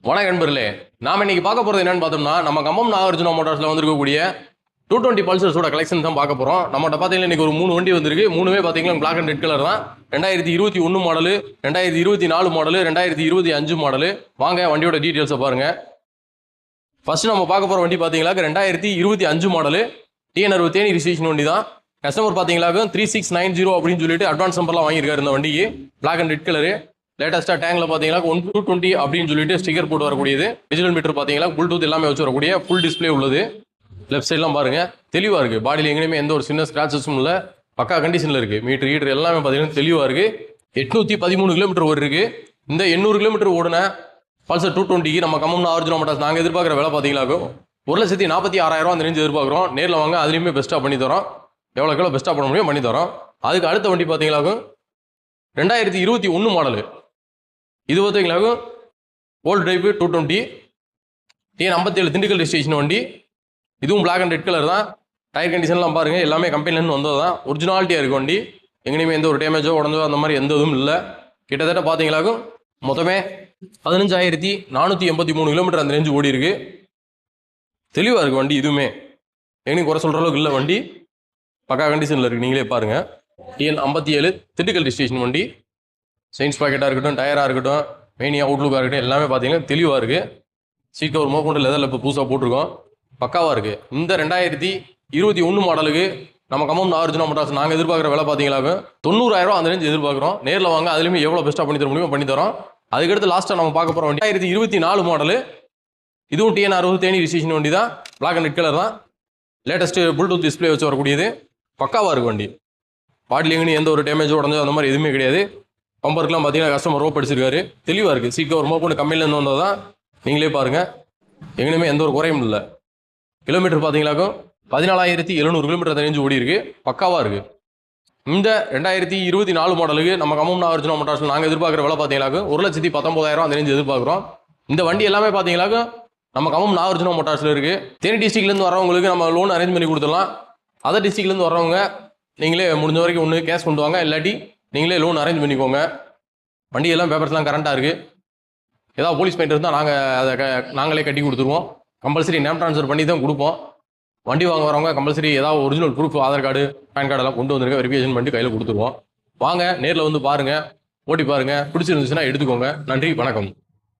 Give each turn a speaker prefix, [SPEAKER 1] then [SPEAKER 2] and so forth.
[SPEAKER 1] வணக்கம் நண்பர்களே. நாம இன்னைக்கு பார்க்க போறது என்னன்னு பார்த்தோம்னா, நம்ம கம்பம் நாகார்ஜுனா மோட்டார்ஸ்ல வந்திருக்கக்கூடிய 220 பல்சர்ஸோட கலெக்ஷன் தான் பார்க்க போறோம். நம்மகிட்ட பார்த்தீங்கன்னா இன்னைக்கு ஒரு 3 வண்டி வந்திருக்கு. மூணுமே பார்த்தீங்கன்னா பிளாக் அண்ட் ரெட் கலர் தான். 2021 மாடலு, 2024 மாடலு, 2025 மாடலு. வாங்க வண்டியோட டீட்டெயில்ஸை பாருங்க. ஃபர்ஸ்ட் நம்ம பார்க்க போற வண்டி பார்த்தீங்களா 2025 மாடலு TN60 தேனி ரிஜிஸ்ட்ரேஷன் வண்டி தான். கஸ்டமர் பார்த்தீங்களா 3690 அப்படின்னு சொல்லிட்டு அட்வான்ஸ் நம்பர்லாம் வாங்கியிருக்காரு இந்த வண்டிக்கு. Black and red colour. லேட்டஸ்ட்டாக டேங்கில் பார்த்தீங்கன்னா 1220 அப்படின்னு சொல்லிட்டு ஸ்டிக்கர் போட்டு வரக்கூடியது. டிஜிட்டல் மீட்டர் பார்த்தீங்கன்னா ப்ளூடூத் எல்லாமே வச்சு வரக்கூடிய ஃபுல் டிஸ்பிளே உள்ளது. லெஃப்ட் சைட்லாம் பாருங்க தெளிவாக இருக்குது. பாடியில் எங்கேயுமே எந்த ஒரு சின்ன ஸ்க்ராச்சஸும் இல்லை. பக்கா கண்டிஷனில் இருக்குது. மீட்டர் எல்லாமே பார்த்தீங்கன்னா தெளிவாக இருக்குது. 813 கிலோமீட்டர் ஓடி இருக்குது. இந்த 800 கிலோமீட்டர் ஓடின பல்சர் 220 நம்ம கம்பம் நாகார்ஜுனா மோட்டார்ஸ் நாங்கள் எதிர்பார்க்குற விலை பார்த்தீங்களா 1,46,000 அந்த ரேஞ்சு எதிர்பார்க்குறோம். நேரில் வாங்க, அதுலேயுமே பெஸ்ட்டாக பண்ணி தரோம். எவ்வளோ பெஸ்ட்டாக பண்ண முடியும் பண்ணி தரோம். அதுக்கு அடுத்த வண்டி பார்த்தீங்களா 2021 மாடலு. இது பார்த்தீங்களா old drive 220 TN57 Dindigul registration வண்டி. இதுவும் பிளாக் அண்ட் ரெட் கலர் தான். டயர் கண்டிஷன்லாம் பாருங்கள் எல்லாமே கம்பெனிலேருந்து வந்தது தான். ஒரிஜினாலிட்டியாக இருக்குது வண்டி. எங்கேயுமே எந்த ஒரு டேமேஜோ உடஞ்சோ அந்த மாதிரி எந்த இதுவும் இல்லை. கிட்டத்தட்ட பார்த்தீங்களா மொத்தமே 15,483 கிலோமீட்டர் அந்த ரேஞ்சு ஓடி இருக்கு. தெளிவாக இருக்குது வண்டி. இதுவுமே எங்கேயும் குறை சொல்கிற அளவுக்கு இல்லை. வண்டி பக்கா கண்டிஷனில் இருக்குது. நீங்களே பாருங்கள். TN57 திண்டுக்கல் ரிஜிஸ்ட்ரேஷன் வண்டி. செயின்ஸ் பாக்கெட்டாக இருக்கட்டும், டயராக இருக்கட்டும், மெயினியாக அவுட்லுக்காக இருக்கட்டும், எல்லாமே பார்த்தீங்கன்னா தெளிவாக இருக்குது. சீட் கவர் மோக்கொண்டு லெதரில் இப்போ புதுசாக போட்டிருக்கோம். பக்காவாக இருக்குது. இந்த 2021 மாடலுக்கு நம்ம கம்பம் நாகார்ஜுனா மோட்டார்ஸ் நாங்கள் எதிர்பார்க்குற விலை பார்த்தீங்களா 90,000 அந்த ரேஞ்சு எதிர்பார்க்குறோம். நேரில் வாங்க, அதுலேயுமே எவ்வளோ பெஸ்ட்டாக பண்ணி தர முடியுமோ பண்ணி தரோம். அதுக்கடுத்து லாஸ்ட்டாக நம்ம பார்க்க போகிற வண்டி 2024 மாடலு. இதுவும் TN60 தேனி ரிஜிஸ்ட்ரேஷன் வண்டி தான். பிளாக் அண்ட் ரெட் கலர் தான். லேட்டஸ்ட்டு ப்ளூடூத் டிஸ்பிளே வச்சு வரக்கூடியது. பக்காவாக இருக்குது வண்டி. பாட்டில் எங்கேயும் எந்த ஒரு டேமேஜோ உடஞ்சோ அந்த மாதிரி எதுவுமே கிடையாது. பம்பருக்குலாம் பார்த்தீங்கன்னா கஸ்டமர் ரோப் அடிச்சிருக்காரு. தெளிவாக இருக்குது. சீட் கவர் மோக்கொண்டு கம்மியிலேருந்து வந்தது தான். நீங்களே பாருங்கள் எங்கேயுமே எந்த ஒரு குறையும் இல்லை. கிலோமீட்டர் பார்த்தீங்களா 14,700 கிலோமீட்டர் அந்த ரேஞ்சு ஓடி இருக்கு. பக்காவாக இருக்குது. இந்த 2024 மாடலுக்கு நம்ம கம்பம் நாகார்ஜுனா மோட்டார்ஸ் நாங்கள் எதிர்பார்க்குற விலை பார்த்தீங்களா 1,19,000 அந்த ரேஞ்சு எதிர்பார்க்குறோம். இந்த வண்டி எல்லாமே பார்த்தீங்களா நம்ம கம்பம் நாகார்ஜுனா மோட்டார்ஸில் இருக்குது. தேனி டிஸ்ட்ரிக்ட்லேருந்து வரவங்களுக்கு நம்ம லோன் அரேஞ்ச் பண்ணி கொடுத்துடலாம். அதர் டிஸ்ட்ரிக்ட்லேருந்து வரவங்க நீங்களே முடிஞ்ச வரைக்கும் ஒன்று கேஷ் கொண்டு வாங்க, இல்லாட்டி நீங்களே லோன் அரேஞ்ச் பண்ணிக்கோங்க. வண்டியெல்லாம் பேப்பர்ஸ்லாம் கரண்ட்டாக இருக்குது. ஏதாவது போலீஸ் பாயிண்ட் இருந்தால் நாங்களே கட்டி கொடுத்துருவோம். கம்பல்சரி நேம் ட்ரான்ஸ்ஃபர் பண்ணி தான் கொடுப்போம். வண்டி வாங்க வரவங்க கம்பல்சரி ஏதாவது original proof, Aadhaar card, PAN கார்டெல்லாம் கொண்டு வந்துருங்க. வெரிஃபிகேஷன் பண்ணி கையில் கொடுத்துருவோம். வாங்க நேரில் வந்து பாருங்கள், ஓட்டி பாருங்கள். பிடிச்சிருந்துச்சுன்னா எடுத்துக்கோங்க. நன்றி, வணக்கம்.